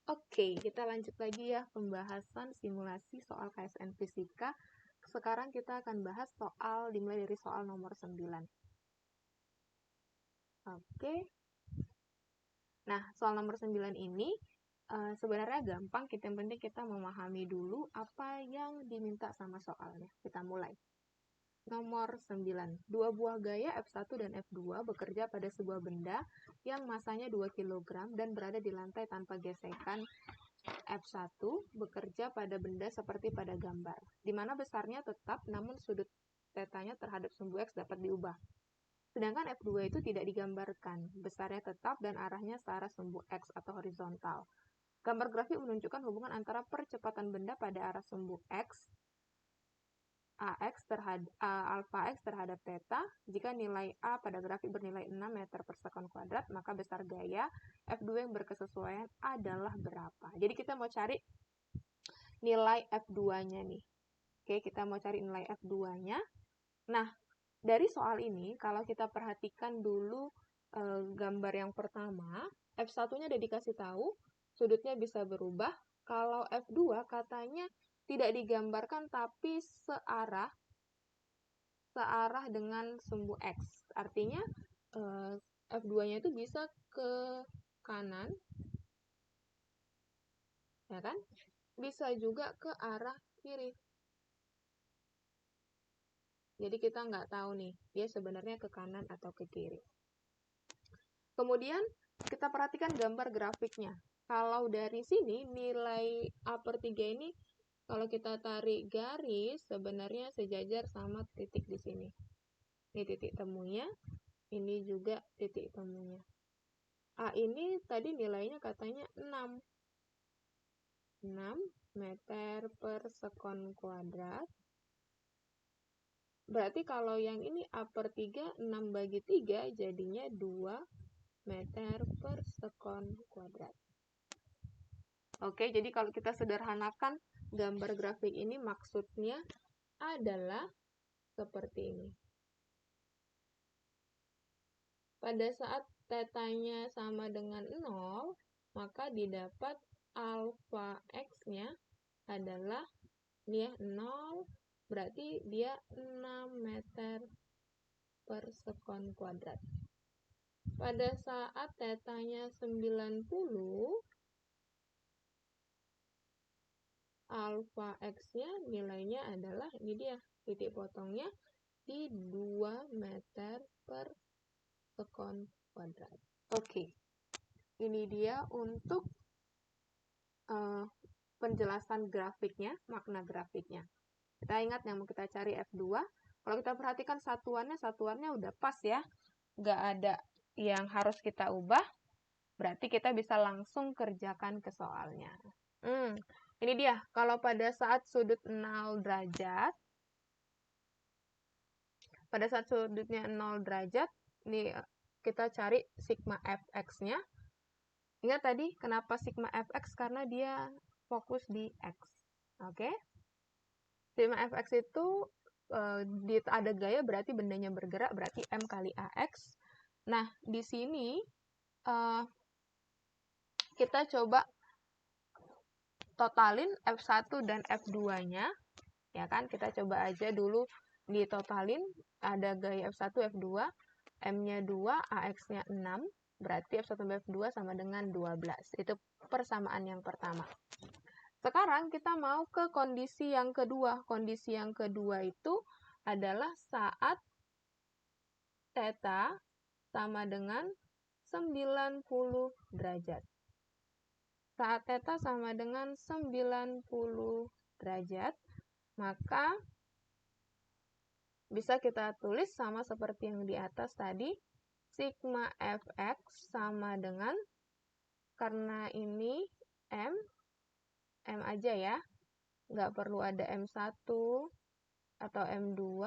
Oke, kita lanjut lagi ya pembahasan simulasi soal KSN Fisika. Sekarang kita akan bahas soal dimulai dari soal nomor 9. Oke. Nah, soal nomor 9 ini sebenarnya gampang, yang penting kita memahami dulu apa yang diminta sama soalnya. Kita mulai. Nomor 9. Dua buah gaya F1 dan F2 bekerja pada sebuah benda yang masanya 2 kg dan berada di lantai tanpa gesekan. F1 bekerja pada benda seperti pada gambar, di mana besarnya tetap namun sudut tetanya terhadap sumbu X dapat diubah. Sedangkan F2 itu tidak digambarkan, besarnya tetap dan arahnya searah sumbu X atau horizontal. Gambar grafik menunjukkan hubungan antara percepatan benda pada arah sumbu X, alpha X terhadap theta. Jika nilai A pada grafik bernilai 6 meter per sekon kuadrat, maka besar gaya F2 yang berkesesuaian adalah berapa? Jadi kita mau cari nilai F2-nya nih. Oke, kita mau cari nilai F2-nya. Nah, dari soal ini, kalau kita perhatikan dulu gambar yang pertama, F1-nya udah dikasih tahu, sudutnya bisa berubah. Kalau F2 katanya tidak digambarkan tapi searah dengan sumbu X. Artinya F2-nya itu bisa ke kanan, ya kan? Bisa juga ke arah kiri. Jadi kita nggak tahu nih, dia sebenarnya ke kanan atau ke kiri. Kemudian kita perhatikan gambar grafiknya. Kalau dari sini nilai A per 3 ini, kalau kita tarik garis, sebenarnya sejajar sama titik di sini. Ini titik temunya, ini juga titik temunya. A ini tadi nilainya katanya 6. 6 meter per sekon kuadrat. Berarti kalau yang ini A per 3, 6 bagi 3 jadinya 2 meter per sekon kuadrat. Oke, jadi kalau kita sederhanakan gambar grafik ini maksudnya adalah seperti ini. Pada saat tetanya sama dengan 0, maka didapat alpha X-nya adalah dia 0, berarti dia 6 meter per sekon kuadrat. Pada saat tetanya 90, alpha X-nya nilainya adalah, ini dia, titik potongnya di 2 meter per sekon kuadrat. Oke, ini dia untuk penjelasan grafiknya, makna grafiknya. Kita ingat yang mau kita cari F2. Kalau kita perhatikan satuannya udah pas ya. Nggak ada yang harus kita ubah. Berarti kita bisa langsung kerjakan ke soalnya. Ini dia. Kalau pada saat sudut 0 derajat, pada saat sudutnya 0 derajat, ini kita cari sigma fx-nya. Ingat tadi kenapa sigma fx? Karena dia fokus di x. Oke? Sigma fx itu ada gaya berarti bendanya bergerak, berarti M kali AX. Nah, di sini kita coba totalin F1 dan F2-nya. Ya kan, kita coba aja dulu ditotalin. Ada gaya F1, F2, M-nya 2, AX-nya 6. Berarti F1 tambah F2 sama dengan 12. Itu persamaan yang pertama. Sekarang kita mau ke kondisi yang kedua. Kondisi yang kedua itu adalah saat theta sama dengan 90 derajat. Saat theta sama dengan 90 derajat, maka bisa kita tulis sama seperti yang di atas tadi, sigma fx sama dengan, karena ini M aja ya, nggak perlu ada M1 atau M2,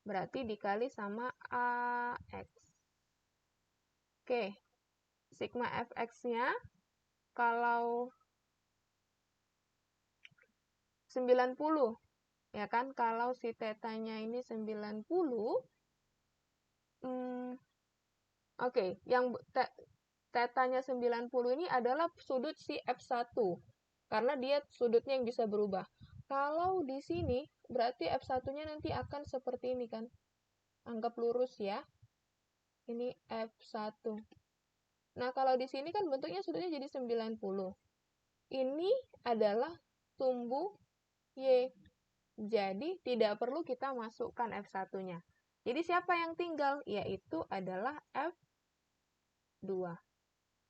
berarti dikali sama AX. Oke, sigma fx-nya kalau 90, ya kan, kalau si tetanya ini 90, oke, yang tetanya 90 ini adalah sudut si F1. Karena dia sudutnya yang bisa berubah. Kalau di sini, berarti F1-nya nanti akan seperti ini kan. Anggap lurus ya. Ini F1. Nah, kalau di sini kan bentuknya sudutnya jadi 90. Ini adalah sumbu Y. Jadi, tidak perlu kita masukkan F1-nya. Jadi, siapa yang tinggal? Yaitu adalah F2.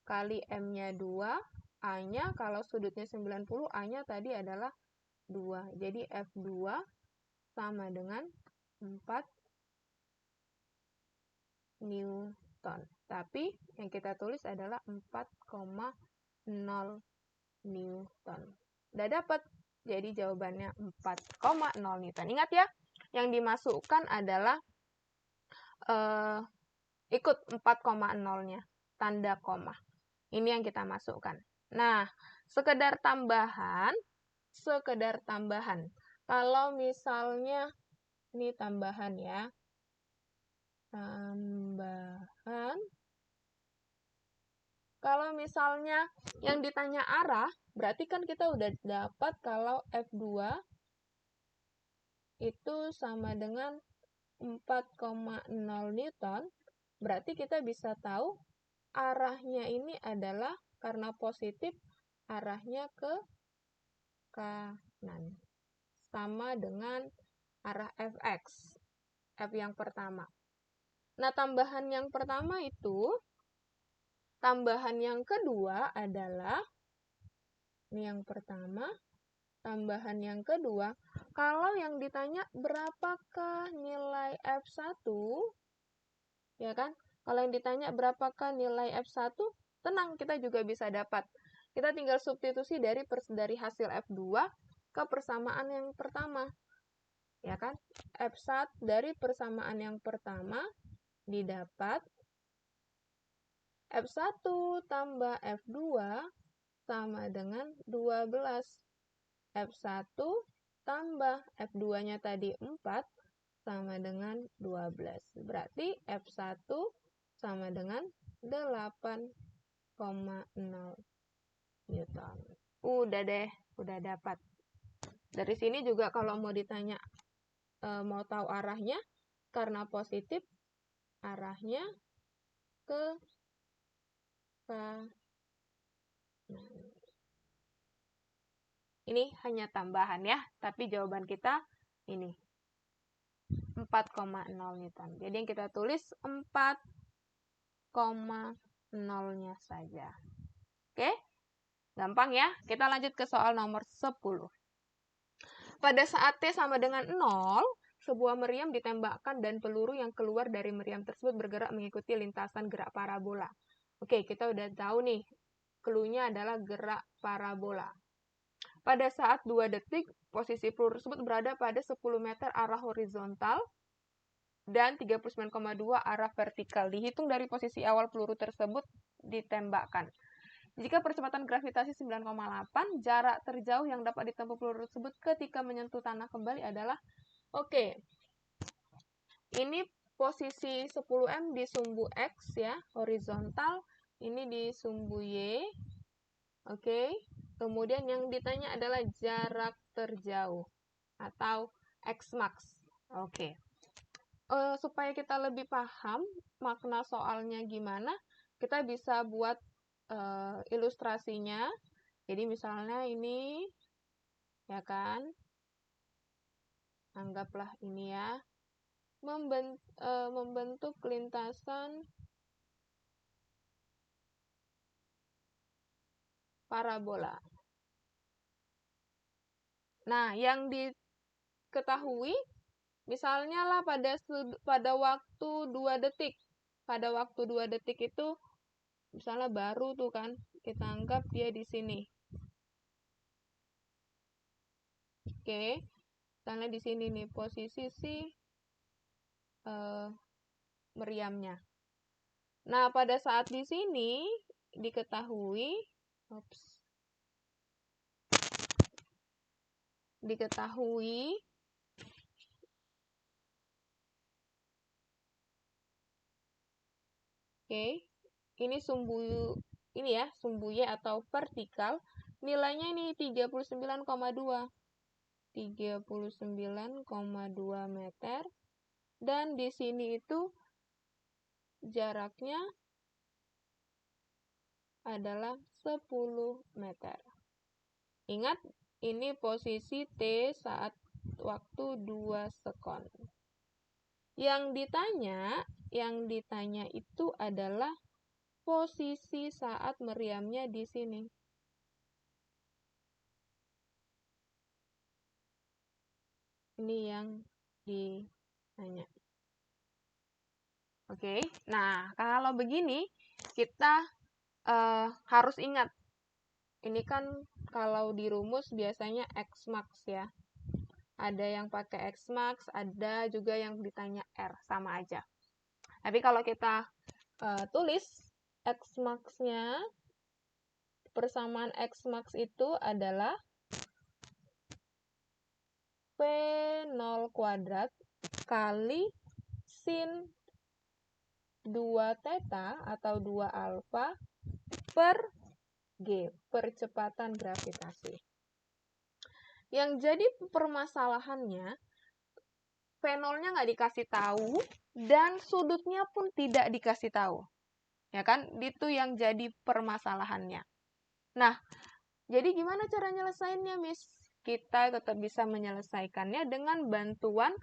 Kali M-nya 2, A-nya kalau sudutnya 90, A-nya tadi adalah 2. Jadi, F2 sama dengan 4 Newton. Tapi, yang kita tulis adalah 4,0 Newton. Udah dapat. Jadi jawabannya 4,0 Newton. Ingat ya, yang dimasukkan adalah ikut 4,0-nya, tanda koma. Ini yang kita masukkan. Nah, sekedar tambahan. Kalau misalnya, ini tambahan ya. Tambahan. Kalau misalnya yang ditanya arah, berarti kan kita udah dapat kalau F2 itu sama dengan 4,0 Newton, berarti kita bisa tahu arahnya ini adalah karena positif, arahnya ke kanan. Sama dengan arah Fx, F yang pertama. Nah, tambahan yang pertama itu, tambahan yang kedua adalah, ini yang pertama, tambahan yang kedua, kalau yang ditanya berapakah nilai F1, ya kan? Kalau yang ditanya berapakah nilai F1, tenang, kita juga bisa dapat. Kita tinggal substitusi dari hasil F2 ke persamaan yang pertama. Ya kan? F1 dari persamaan yang pertama didapat F1 tambah F2 sama dengan 12. F1 tambah F2-nya tadi 4 sama dengan 12. Berarti F1 sama dengan 8,0 Newton. Udah deh, udah dapat. Dari sini juga kalau mau ditanya, mau tahu arahnya, karena positif, arahnya ke kanan. Ini hanya tambahan ya, tapi jawaban kita ini 4,0 Newton. Jadi yang kita tulis 4,0-nya saja. Oke? Gampang ya. Kita lanjut ke soal nomor 10. Pada saat T sama dengan 0, sebuah meriam ditembakkan dan peluru yang keluar dari meriam tersebut bergerak mengikuti lintasan gerak parabola. Oke, kita udah tahu nih, clue-nya adalah gerak parabola. Pada saat 2 detik, posisi peluru tersebut berada pada 10 meter arah horizontal dan 39,2 arah vertikal. Dihitung dari posisi awal peluru tersebut ditembakkan. Jika percepatan gravitasi 9,8, jarak terjauh yang dapat ditempuh peluru tersebut ketika menyentuh tanah kembali adalah, oke, ini posisi 10M di sumbu X ya, horizontal, ini di sumbu Y, oke. Kemudian yang ditanya adalah jarak terjauh atau X-max. Oke. Supaya kita lebih paham makna soalnya gimana, kita bisa buat ilustrasinya. Jadi misalnya ini, ya kan, anggaplah ini ya, membentuk lintasan parabola. Nah, yang diketahui, misalnya lah pada waktu 2 detik. Pada waktu 2 detik itu, misalnya baru tuh kan, kita anggap dia di sini. Oke, misalnya di sini nih posisi si meriamnya. Nah, pada saat di sini diketahui, oke, ini sumbu ini ya, sumbu Y atau vertikal, nilainya ini 39,2. 39,2 meter. Dan di sini itu jaraknya adalah 10 meter. Ingat, ini posisi T saat waktu 2 sekon. Yang ditanya itu adalah posisi saat meriamnya di sini. Ini yang ditanya. Oke, nah kalau begini kita harus ingat. Ini kan kalau di rumus biasanya X-max ya. Ada yang pakai X-max, ada juga yang ditanya R, sama aja. Tapi kalau kita tulis X-max-nya, persamaan X-max itu adalah V0 kuadrat kali sin 2 theta atau 2 alfa per G, percepatan gravitasi. Yang jadi permasalahannya, V0-nya nggak dikasih tahu, dan sudutnya pun tidak dikasih tahu. Ya kan? Itu yang jadi permasalahannya. Nah, jadi gimana cara nyelesainnya, Miss? Kita tetap bisa menyelesaikannya dengan bantuan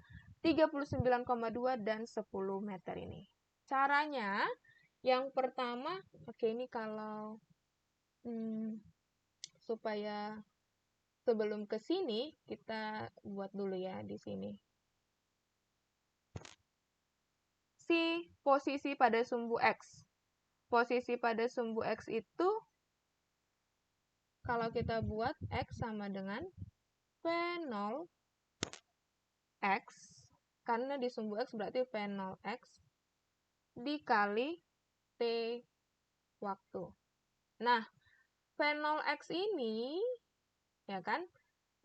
39,2 dan 10 meter ini. Caranya, yang pertama, oke ini kalau supaya sebelum ke sini, kita buat dulu ya di sini. Posisi pada sumbu X. Posisi pada sumbu X itu, kalau kita buat X sama dengan V0 X, karena di sumbu X berarti V0 X, dikali T waktu. Nah, V0 X ini, ya kan,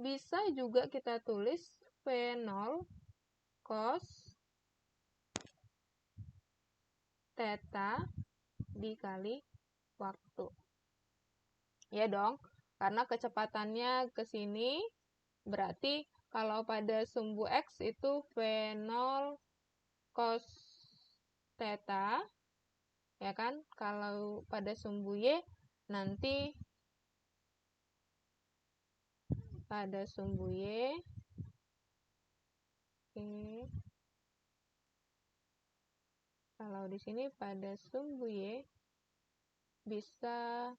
bisa juga kita tulis V0 cos theta dikali waktu. Ya dong, karena kecepatannya ke sini, berarti kalau pada sumbu X itu V0 cos theta, ya kan? Kalau pada sumbu Y, nanti pada sumbu Y, oke. Kalau di sini pada sumbu Y, bisa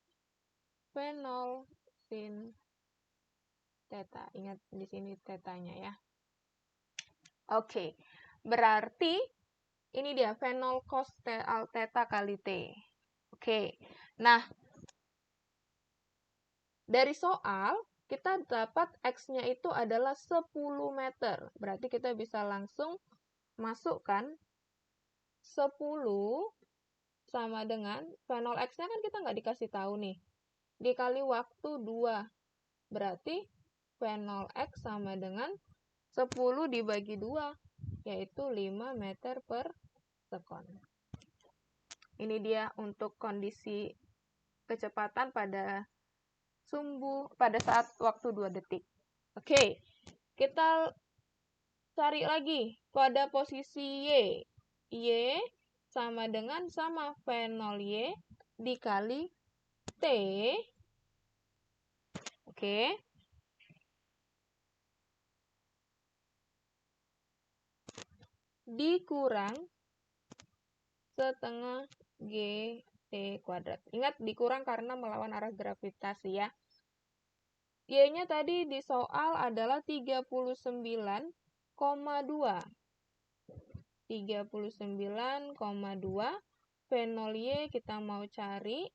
V0 sin theta. Ingat di sini tetanya ya. Oke, berarti ini dia V0 cos theta kali T. Oke, nah dari soal kita dapat X-nya itu adalah 10 meter. Berarti kita bisa langsung masukkan 10 sama dengan V0 X-nya kan kita nggak dikasih tahu nih. Dikali waktu 2. Berarti V0 X sama dengan 10 dibagi 2, yaitu 5 meter per sekon. Ini dia untuk kondisi kecepatan pada saat waktu 2 detik. Oke, kita cari lagi pada posisi Y. Y sama dengan V0Y dikali T. Oke. Dikurang setengah GT kuadrat. Ingat, dikurang karena melawan arah gravitasi ya. Y-nya tadi di soal adalah 39,2. 39,2. V0Y kita mau cari.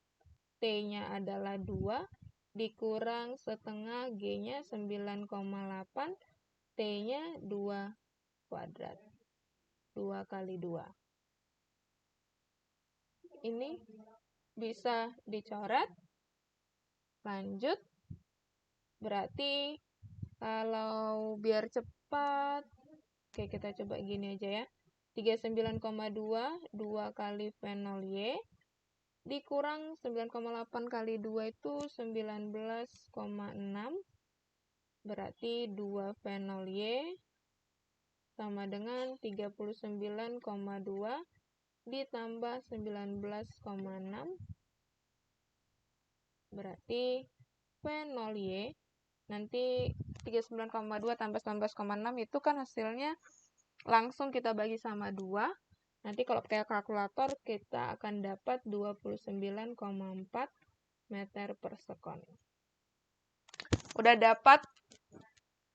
T-nya adalah 2. Dikurang setengah G-nya 9,8. T-nya 2 kuadrat. 2 kali 2. Ini bisa dicoret. Lanjut. Berarti kalau biar cepat, oke kita coba gini aja ya. 39,2, 2 kali V0Y. dikurang 9,8 kali 2 itu 19,6. Berarti 2 fenol Y sama dengan 39,2 ditambah 19,6. Berarti fenol Y nanti 39,2 tambah 19,6 itu kan hasilnya langsung kita bagi sama 2. Nanti kalau pakai kalkulator kita akan dapat 29,4 meter per sekon. Udah dapat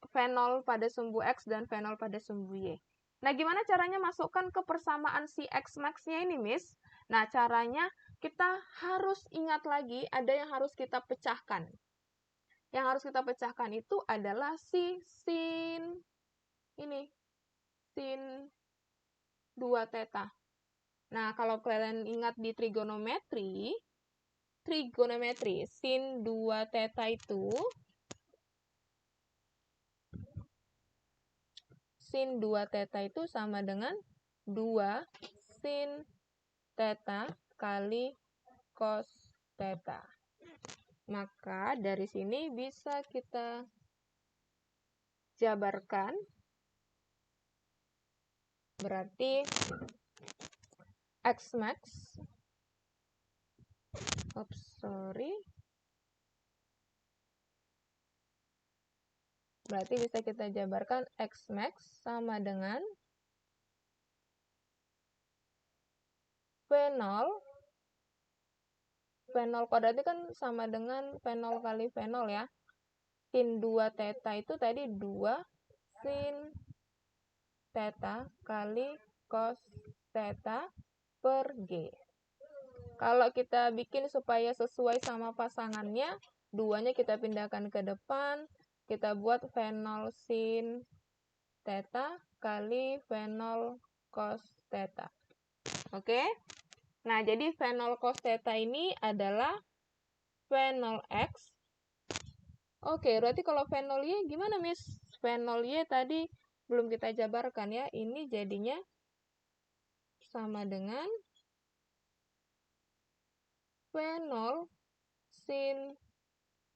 fenol pada sumbu X dan fenol pada sumbu Y. Nah, gimana caranya masukkan ke persamaan si X max-nya ini, Miss? Nah, caranya kita harus ingat lagi ada yang harus kita pecahkan. Yang harus kita pecahkan itu adalah si sin 2 theta. Nah, kalau kalian ingat di trigonometri, sin 2 theta itu sama dengan 2 sin theta kali cos theta. Maka dari sini bisa kita jabarkan. Berarti X max. Berarti bisa kita jabarkan X max sama dengan fenol kuadrat kan sama dengan fenol kali fenol ya. Sin 2 theta itu tadi 2 sin theta kali cos theta per G. Kalau kita bikin supaya sesuai sama pasangannya, 2-nya kita pindahkan ke depan, kita buat fenol sin theta kali fenol cos theta. Oke? Nah, jadi fenol cos theta ini adalah fenol X. Oke, berarti kalau fenol Y gimana, Miss? Fenol Y tadi belum kita jabarkan ya. Ini jadinya sama dengan fenol sin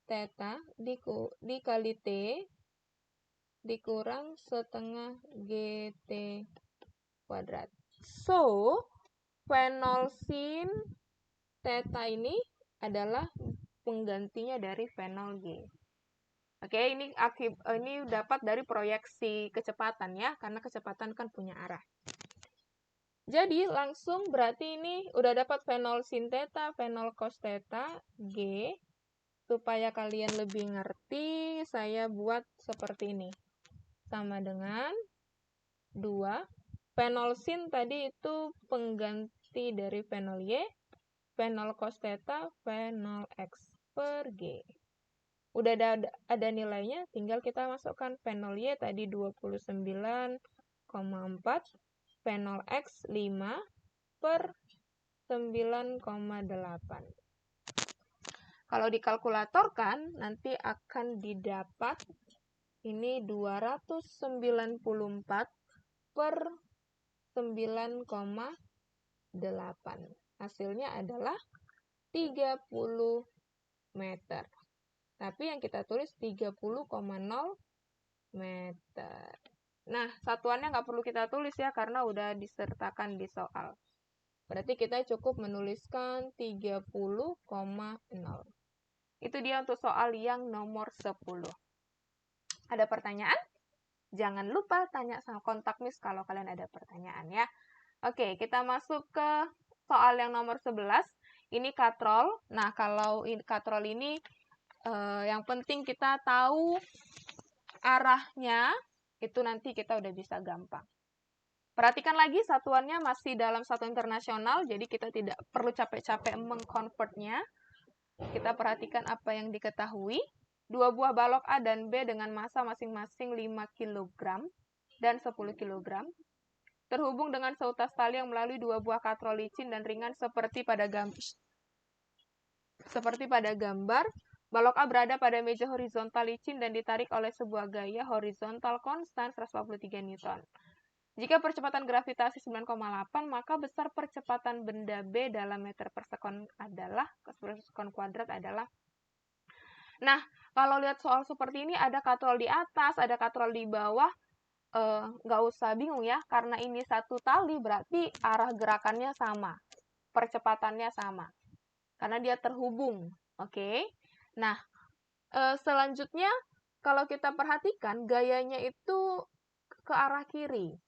theta dikali T dikurang setengah GT kuadrat. So, fenol sin theta ini adalah penggantinya dari fenol G. Oke, ini dapat dari proyeksi kecepatan ya, karena kecepatan kan punya arah. Jadi, langsung berarti ini udah dapat fenol sin theta, fenol cos theta, G. Supaya kalian lebih ngerti, saya buat seperti ini. Sama dengan 2. Fenol sin tadi itu pengganti dari fenol Y. Fenol cos theta, fenol X per G. Udah ada nilainya, tinggal kita masukkan fenol Y tadi 29,4, fenol X 5 per 9,8. Kalau dikalkulatorkan, nanti akan didapat ini 294 per 9,8. Hasilnya adalah 30 meter. Tapi yang kita tulis 30,0 meter. Nah, satuannya nggak perlu kita tulis ya, karena udah disertakan di soal. Berarti kita cukup menuliskan 30,0. Itu dia untuk soal yang nomor 10. Ada pertanyaan? Jangan lupa tanya sama kontak Miss kalau kalian ada pertanyaan ya. Oke, kita masuk ke soal yang nomor 11. Ini katrol. Nah, kalau katrol ini yang penting kita tahu arahnya, itu nanti kita udah bisa gampang. Perhatikan lagi, satuannya masih dalam satuan internasional, jadi kita tidak perlu capek-capek mengkonvertnya. Kita perhatikan apa yang diketahui. 2 buah balok A dan B dengan massa masing-masing 5 kg dan 10 kg. Terhubung dengan seutas tali yang melalui 2 buah katrol licin dan ringan seperti pada gambar. Balok A berada pada meja horizontal licin dan ditarik oleh sebuah gaya horizontal konstan 143 Newton. Jika percepatan gravitasi 9,8, maka besar percepatan benda B dalam meter per sekon kuadrat adalah. Nah, kalau lihat soal seperti ini, ada katrol di atas, ada katrol di bawah, nggak usah bingung ya, karena ini satu tali berarti arah gerakannya sama, percepatannya sama, karena dia terhubung. Oke. Nah, selanjutnya kalau kita perhatikan gayanya itu ke arah kiri.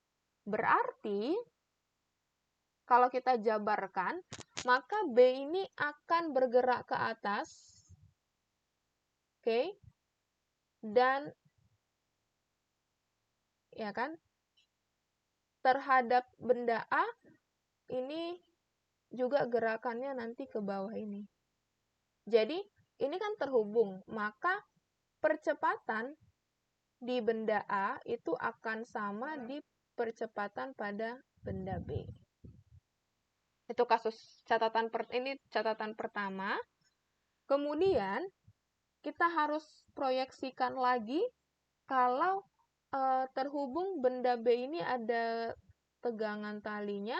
Berarti kalau kita jabarkan, maka B ini akan bergerak ke atas. Oke. Dan ya kan? Terhadap benda A ini juga gerakannya nanti ke bawah ini. Jadi, ini kan terhubung, maka percepatan di benda A itu akan sama di percepatan pada benda B. Itu ini catatan pertama. Kemudian kita harus proyeksikan lagi kalau terhubung benda B ini ada tegangan talinya,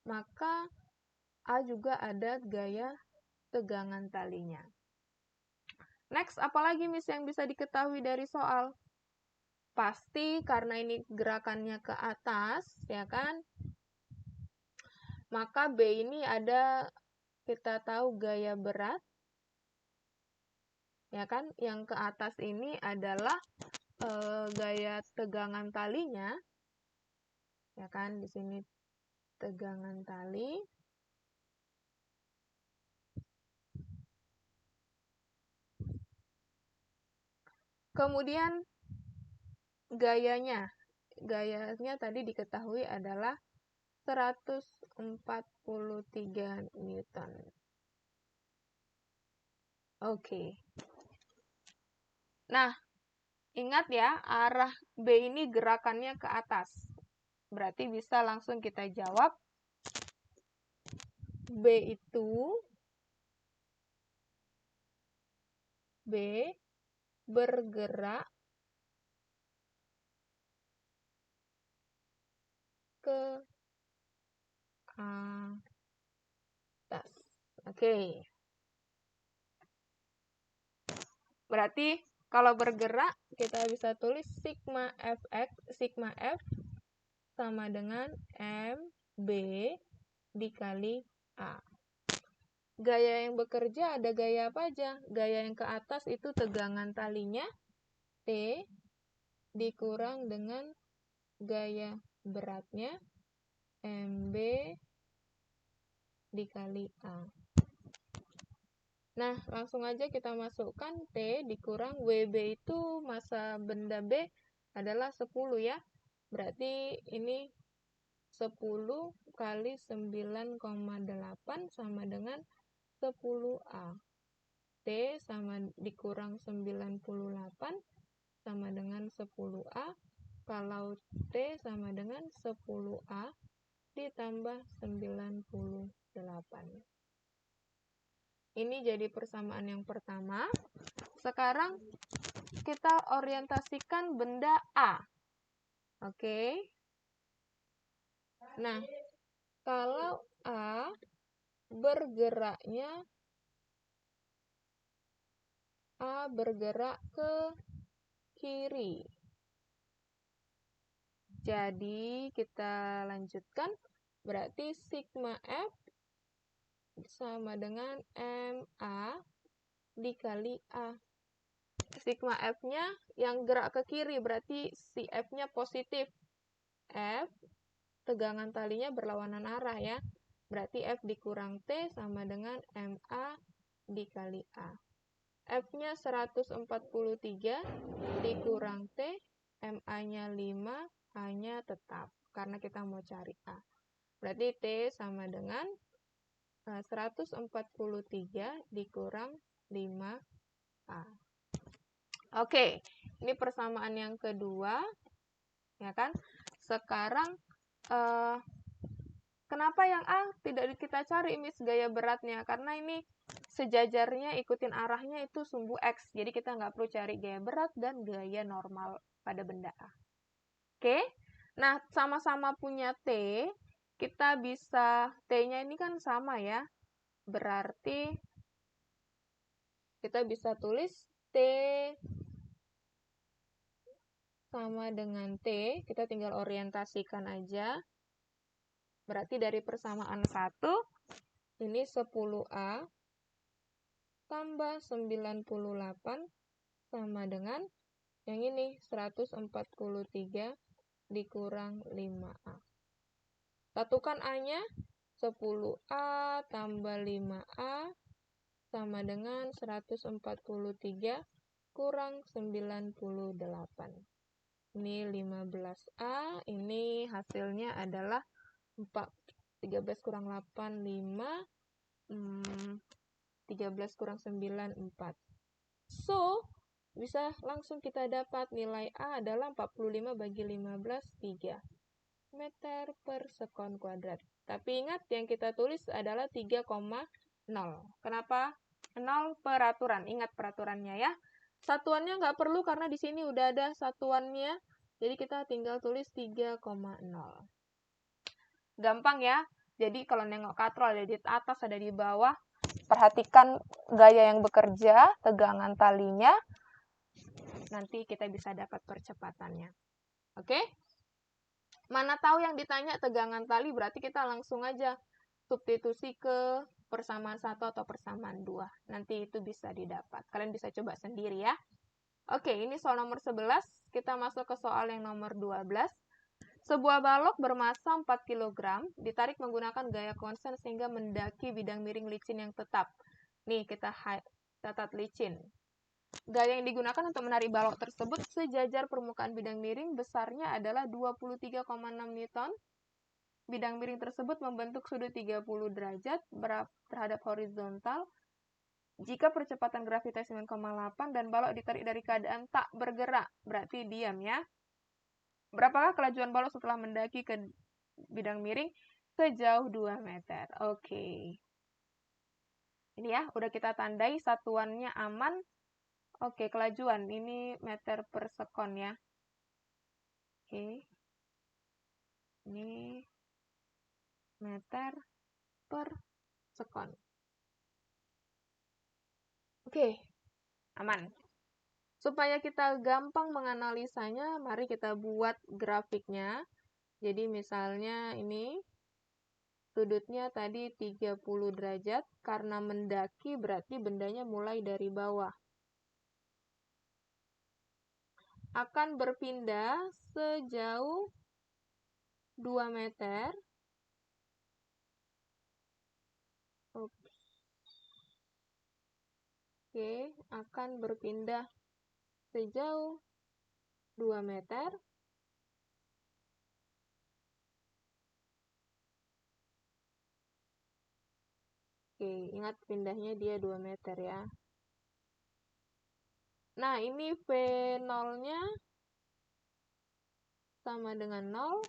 maka A juga ada gaya tegangan talinya. Next, apalagi Miss yang bisa diketahui dari soal? Pasti karena ini gerakannya ke atas, ya kan? Maka B ini ada, kita tahu gaya berat, ya kan? Yang ke atas ini adalah gaya tegangan talinya, ya kan? Di sini tegangan tali. Kemudian gayanya tadi diketahui adalah 143 Newton. Oke. Nah, ingat ya, arah B ini gerakannya ke atas. Berarti bisa langsung kita jawab. B bergerak ke atas. Oke. Berarti kalau bergerak, kita bisa tulis sigma F sama dengan MB dikali A. Gaya yang bekerja ada gaya apa aja? Gaya yang ke atas itu tegangan talinya T dikurang dengan gaya beratnya MB dikali A. Nah, langsung aja kita masukkan T dikurang WB itu massa benda B adalah 10 ya. Berarti ini 10 kali 9,8 sama dengan 10A. T sama dikurang 98 sama dengan 10A. Kalau T sama dengan 10A ditambah 98. Ini jadi persamaan yang pertama. Sekarang kita orientasikan benda A. Oke. Nah, kalau A bergerak ke kiri. Jadi, kita lanjutkan. Berarti sigma F sama dengan MA dikali A. Sigma F-nya yang gerak ke kiri, berarti si F-nya positif. F, tegangan talinya berlawanan arah ya. Berarti F dikurang T sama dengan MA dikali A. F-nya 143 dikurang T, MA-nya 5, A-nya tetap. Karena kita mau cari A. Berarti T sama dengan 143 dikurang 5A. Oke, ini persamaan yang kedua. Ya kan? Sekarang, kenapa yang A tidak kita cari, Miss, gaya beratnya? Karena ini sejajarnya ikutin arahnya itu sumbu X. Jadi kita nggak perlu cari gaya berat dan gaya normal pada benda A. Oke? Nah, sama-sama punya T, kita bisa, T-nya ini kan sama ya, berarti kita bisa tulis T sama dengan T, kita tinggal orientasikan aja. Berarti dari persamaan 1, ini 10A tambah 98 sama dengan yang ini 143 dikurang 5A. Satukan A-nya, 10A tambah 5A sama dengan 143 kurang 98. Ini 15A, ini hasilnya adalah 13 kurang 8, 5, 13 kurang 9, 4. So, bisa langsung kita dapat nilai A adalah 45 bagi 15, 3 meter per sekon kuadrat. Tapi ingat, yang kita tulis adalah 3,0. Kenapa? 0 peraturan. Ingat peraturannya ya. Satuannya nggak perlu karena di sini udah ada satuannya. Jadi kita tinggal tulis 3,0. Gampang ya. Jadi kalau nengok katrol ada di atas, ada di bawah. Perhatikan gaya yang bekerja, tegangan talinya. Nanti kita bisa dapat percepatannya. Oke? Mana tahu yang ditanya tegangan tali, berarti kita langsung aja substitusi ke persamaan 1 atau persamaan 2. Nanti itu bisa didapat. Kalian bisa coba sendiri ya. Oke, ini soal nomor 11. Kita masuk ke soal yang nomor 12. Sebuah balok bermasa 4 kg ditarik menggunakan gaya konstan sehingga mendaki bidang miring licin yang tetap. Nih, kita catat licin. Gaya yang digunakan untuk menarik balok tersebut sejajar permukaan bidang miring besarnya adalah 23,6 Newton. Bidang miring tersebut membentuk sudut 30 derajat terhadap horizontal. Jika percepatan gravitasi 9,8 dan balok ditarik dari keadaan tak bergerak, berarti diam ya. Berapakah kelajuan balok setelah mendaki ke bidang miring? Sejauh 2 meter. Oke. Ini ya, udah kita tandai satuannya aman. Oke, kelajuan. Ini meter per sekon ya. Oke. Ini meter per sekon. Oke, aman. Supaya kita gampang menganalisanya, mari kita buat grafiknya. Jadi misalnya ini sudutnya tadi 30 derajat. Karena mendaki berarti bendanya mulai dari bawah. Akan berpindah sejauh 2 meter. Oke, akan berpindah sejauh 2 meter. Oke, ingat pindahnya dia 2 meter ya. Nah, ini V0-nya sama dengan 0.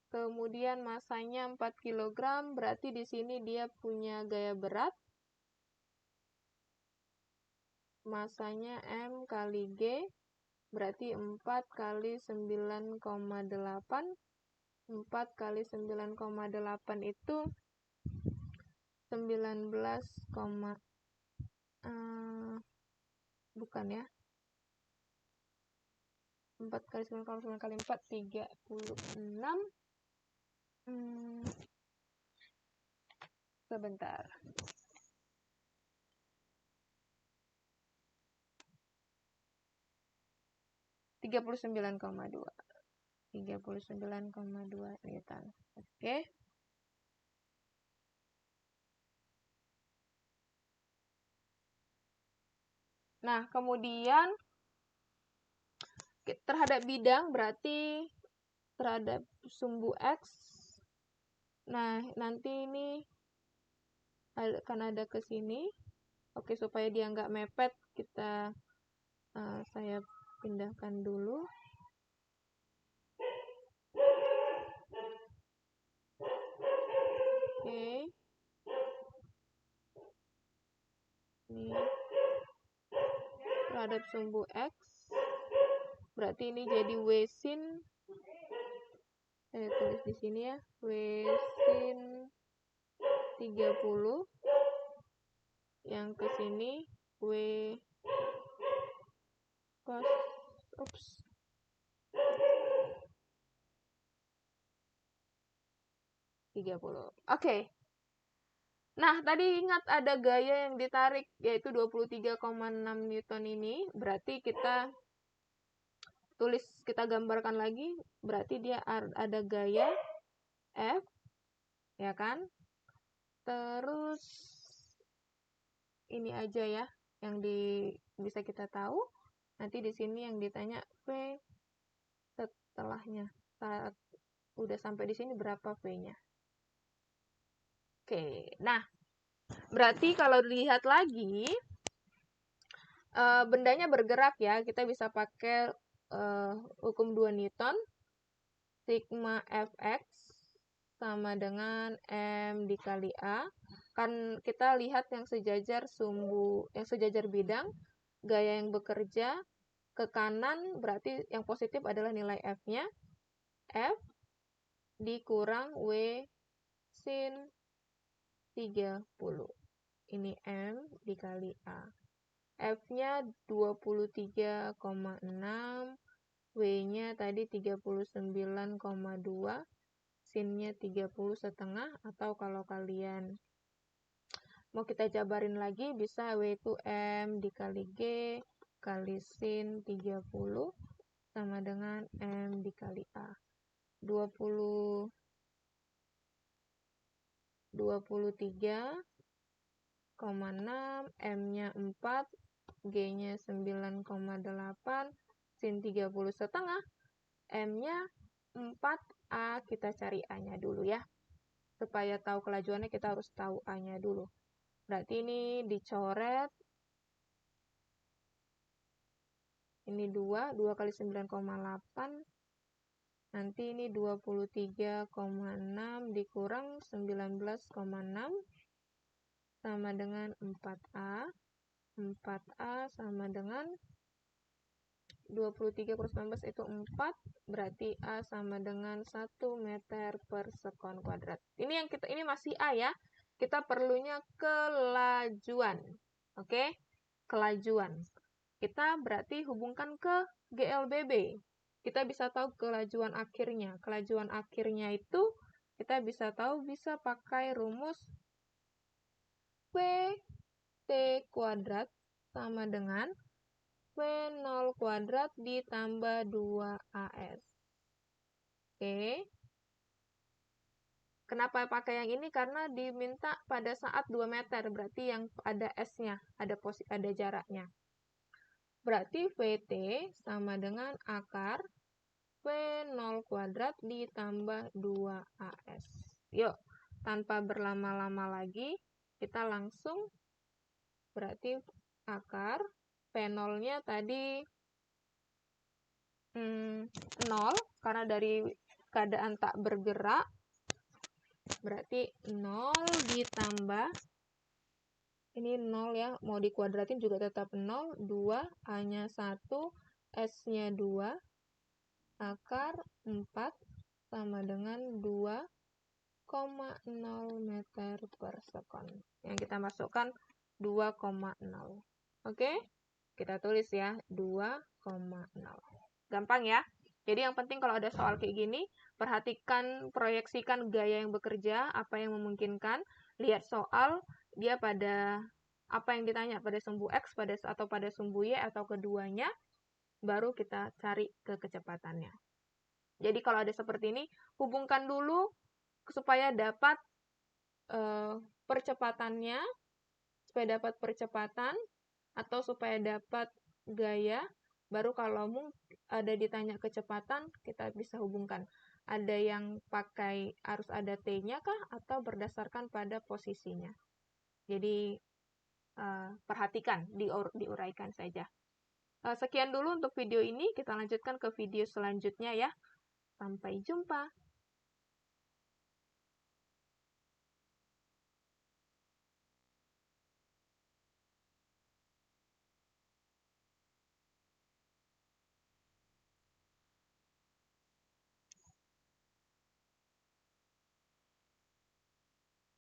Kemudian masanya 4 kg, berarti di sini dia punya gaya berat. Masanya M kali G, berarti 4 kali 9,8. 4 kali 9,8 itu 19, bukan ya. 4 kali 9,9 kali 4, 36. Sebentar. 39,2. 39,2 Newton. Oke. Nah, kemudian terhadap bidang berarti terhadap sumbu X. Nah, nanti ini akan ada ke sini. Oke, supaya dia nggak mepet, saya pindahkan dulu. Oke. Ini terhadap sumbu X. Berarti ini jadi W sin Saya tulis di sini ya, W sin 30. Yang ke sini W cos, ups, 30. Oke. Nah, tadi ingat ada gaya yang ditarik, yaitu 23,6 Newton ini. Berarti kita tulis, kita gambarkan lagi, berarti dia ada gaya F, ya kan? Terus, ini aja ya, yang bisa kita tahu. Nanti di sini yang ditanya V setelahnya. Saat udah sampai di sini berapa V-nya? Oke, nah berarti kalau dilihat lagi, bendanya bergerak ya. Kita bisa pakai hukum 2 Newton. Sigma Fx sama dengan M dikali A. Kan kita lihat yang sejajar bidang, gaya yang bekerja ke kanan berarti yang positif adalah nilai F-nya. F dikurang W sin 30. Ini M dikali A. F-nya 23,6, W-nya tadi 39,2, sin-nya 30,5, atau kalau kalian mau kita jabarin lagi, bisa W itu M dikali G kali sin 30 sama dengan M dikali A. 23, M-nya 4, G-nya 9,8, sin 30,5, M-nya 4A, kita cari A-nya dulu ya. Supaya tahu kelajuannya kita harus tahu A-nya dulu. Berarti ini dicoret. Ini 2 kali 9,8. Nanti ini 23,6 dikurang 19,6 sama dengan 4A. 4A sama dengan 23 kurang 19 itu 4, berarti A sama dengan 1 meter per sekon kuadrat. Ini masih A ya. Kita perlunya kelajuan. Oke? Kelajuan. Kita berarti hubungkan ke GLBB. Kita bisa tahu kelajuan akhirnya. Kelajuan akhirnya itu kita bisa tahu bisa pakai rumus VT kuadrat sama dengan V0 kuadrat ditambah 2AS. Oke. Kenapa pakai yang ini? Karena diminta pada saat 2 meter. Berarti yang ada S-nya, ada jaraknya. Berarti VT sama dengan akar V0 kuadrat ditambah 2AS. Yuk, tanpa berlama-lama lagi, kita langsung berarti akar V0-nya tadi 0, karena dari keadaan tak bergerak, berarti 0 ditambah, ini 0 ya, mau dikuadratin juga tetap 0, 2, A-nya 1, S-nya 2, akar 4 sama dengan 2,0 meter per sekon. Yang kita masukkan 2,0. Oke? Kita tulis ya, 2,0. Gampang ya? Jadi yang penting kalau ada soal kayak gini, perhatikan, proyeksikan gaya yang bekerja, apa yang memungkinkan, lihat soal, dia pada apa yang ditanya, pada sumbu X atau pada sumbu Y atau keduanya, baru kita cari ke kecepatannya. Jadi kalau ada seperti ini, hubungkan dulu supaya dapat percepatannya, supaya dapat percepatan, atau supaya dapat gaya, baru kalau ada ditanya kecepatan, kita bisa hubungkan. Ada yang pakai harus ada T-nya kah, atau berdasarkan pada posisinya. Jadi, perhatikan, diuraikan saja. Sekian dulu untuk video ini, kita lanjutkan ke video selanjutnya ya. Sampai jumpa.